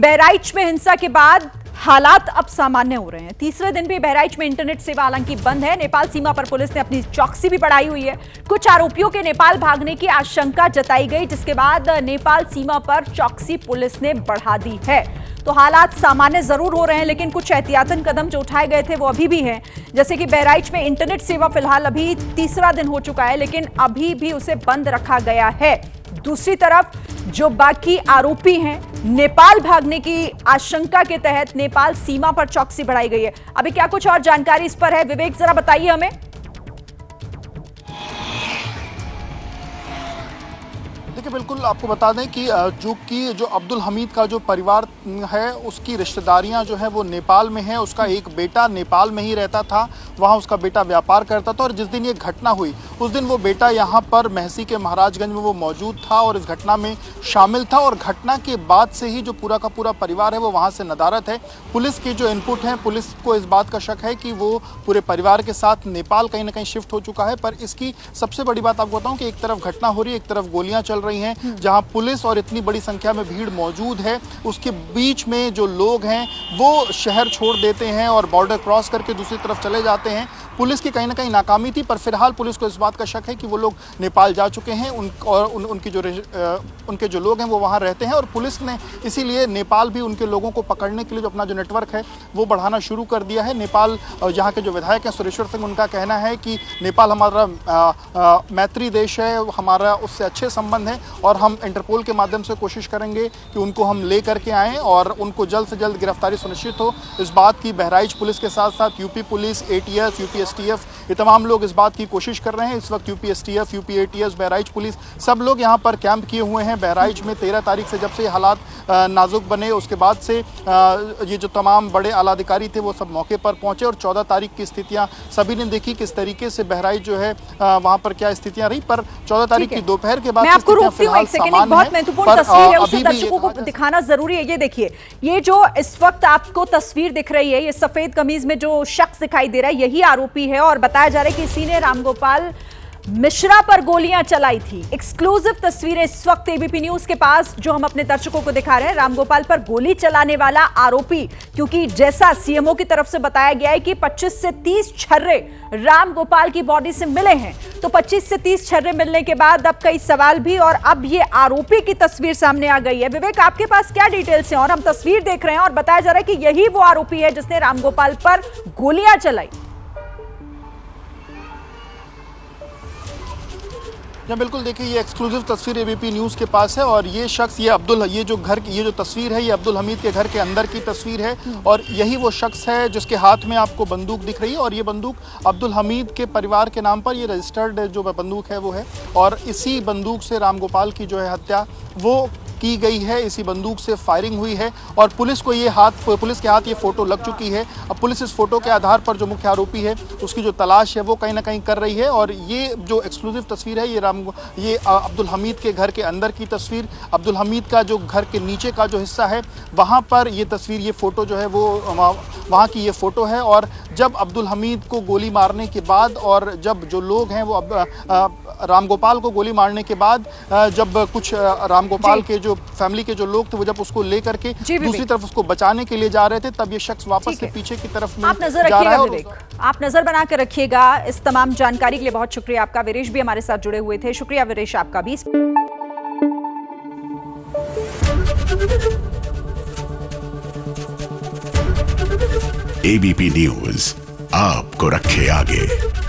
बहराइच में हिंसा के बाद हालात अब सामान्य हो रहे हैं। तीसरे दिन भी बहराइच में इंटरनेट सेवा हालांकि बंद है। नेपाल सीमा पर पुलिस ने अपनी चौकसी भी बढ़ाई हुई है। कुछ आरोपियों के नेपाल भागने की आशंका जताई गई, जिसके बाद नेपाल सीमा पर चौकसी पुलिस ने बढ़ा दी है। तो हालात सामान्य जरूर हो रहे हैं, लेकिन कुछ एहतियातन कदम जो उठाए गए थे वो अभी भी हैं। जैसे कि बहराइच में इंटरनेट सेवा फिलहाल अभी तीसरा दिन हो चुका है, लेकिन अभी भी उसे बंद रखा गया है। दूसरी तरफ जो बाकी आरोपी हैं, नेपाल भागने की आशंका के तहत नेपाल सीमा पर चौकसी बढ़ाई गई है। अभी क्या कुछ और जानकारी इस पर है, विवेक जरा बताइए हमें। देखिए, बिल्कुल आपको बता दें कि जो अब्दुल हमीद का जो परिवार है, उसकी रिश्तेदारियां जो है वो नेपाल में है। उसका एक बेटा नेपाल में ही रहता था, वहां उसका बेटा व्यापार करता था और जिस दिन ये घटना हुई उस दिन वो बेटा यहां पर महसी के महाराजगंज में वो मौजूद था और इस घटना में शामिल था। और घटना के बाद से ही जो पूरा का पूरा परिवार है वो वहाँ से नदारद है। पुलिस की जो इनपुट है, पुलिस को इस बात का शक है कि वो पूरे परिवार के साथ नेपाल कहीं ना कहीं शिफ्ट हो चुका है। पर इसकी सबसे बड़ी बात आपको बताऊँ कि एक तरफ घटना हो रही है, एक तरफ गोलियाँ चल रही हैं, जहां पुलिस और इतनी बड़ी संख्या में भीड़ मौजूद है, उसके बीच में जो लोग हैं वो शहर छोड़ देते हैं और बॉर्डर क्रॉस करके दूसरी तरफ चले जाते हैं। पुलिस की कहीं ना कहीं नाकामी थी, पर फिलहाल पुलिस को इस बात का शक है कि वो लोग नेपाल जा चुके हैं उनके जो लोग हैं वो वहाँ रहते हैं। और पुलिस ने इसीलिए नेपाल भी उनके लोगों को पकड़ने के लिए जो अपना जो नेटवर्क है वो बढ़ाना शुरू कर दिया है। नेपाल जहाँ के जो विधायक हैं सुरेश्वर सिंह, उनका कहना है कि नेपाल हमारा मैत्री देश है, हमारा उससे अच्छे संबंध हैं और हम इंटरपोल के माध्यम से कोशिश करेंगे कि उनको हम ले करके आएँ और उनको जल्द से जल्द गिरफ्तारी सुनिश्चित हो। इस बात की बहराइच पुलिस के साथ साथ UP police, ATS, UP STF, ये तमाम लोग इस बात की कोशिश कर रहे हैं। इस वक्त UP STF, UP ATS, Bahraich police सब लोग यहाँ पर कैंप किए हुए हैं। बहराइच में 13 तारीख से जब से हालात नाजुक बने, उसके बाद से ये जो तमाम बड़े आला अधिकारी थे वो सब मौके पर पहुंचे और 14 तारीख की स्थितियां सभी ने देखी, किस तरीके से बहराइच जो है वहां पर क्या स्थितियां रही। पर 14 तारीख की दोपहर के बाद मैं आपको रोकती हूं एक सेकंड, एक बहुत महत्वपूर्ण तस्वीर है, उसे दर्शकों को दिखाना जरूरी है। ये देखिए, ये जो इस वक्त आपको तस्वीर दिख रही है, ये सफेद कमीज में जो शख्स दिखाई दे रहा है यही आरोपी है और बताया जा रहा है कि इसी ने रामगोपाल मिश्रा पर गोलियां चलाई थी। एक्सक्लूसिव तस्वीरें इस वक्त एबीपी न्यूज के पास जो हम अपने दर्शकों को दिखा रहे हैं। रामगोपाल पर गोली चलाने वाला आरोपी, क्योंकि जैसा सीएमओ की तरफ से बताया गया है कि 25 से 30 छर्रे रामगोपाल की बॉडी से मिले हैं, तो 25 से 30 छर्रे मिलने के बाद अब कई सवाल भी और अब ये आरोपी की तस्वीर सामने आ गई है। विवेक, आपके पास क्या डिटेल्स हैं? और हम तस्वीर देख रहे हैं और बताया जा रहा है कि यही वो आरोपी है जिसने रामगोपाल पर गोलियां चलाई। बिल्कुल, देखिए ये एक्सक्लूसिव तस्वीर एबीपी न्यूज़ के पास है और ये शख्स, ये जो तस्वीर है ये अब्दुल हमीद के घर के अंदर की तस्वीर है और यही वो शख्स है जिसके हाथ में आपको बंदूक दिख रही है और ये बंदूक अब्दुल हमीद के परिवार के नाम पर ये रजिस्टर्ड जो बंदूक है वो है और इसी बंदूक से रामगोपाल की जो है हत्या वो की गई है। इसी बंदूक से फायरिंग हुई है और पुलिस के हाथ ये फोटो लग चुकी है। अब पुलिस इस फोटो के आधार पर जो मुख्य आरोपी है उसकी जो तलाश है वो कहीं ना कहीं कर रही है। और ये जो एक्सक्लूसिव तस्वीर है ये अब्दुल हमीद के घर के अंदर की तस्वीर, अब्दुल हमीद का जो घर के नीचे का जो हिस्सा है वहाँ पर ये तस्वीर, ये फ़ोटो जो है वो वहाँ की ये फ़ोटो है। और जब अब्दुल हमीद को गोली मारने के बाद और जब जो लोग हैं वो रामगोपाल को गोली मारने के बाद जब कुछ रामगोपाल के जो फैमिली के जो लोग थे वो जब उसको लेकर के दूसरी तरफ उसको बचाने के लिए जा रहे थे, तब ये शख्स वापस से पीछे की तरफ में आप नजर रखिएगा विवेक, आप नजर बना कर रखिएगा। इस तमाम जानकारी के लिए बहुत शुक्रिया आपका। वीरेश भी हमारे साथ जुड़े हुए थे, शुक्रिया वीरेश आपका भी। एबीपी न्यूज आपको रखे आगे।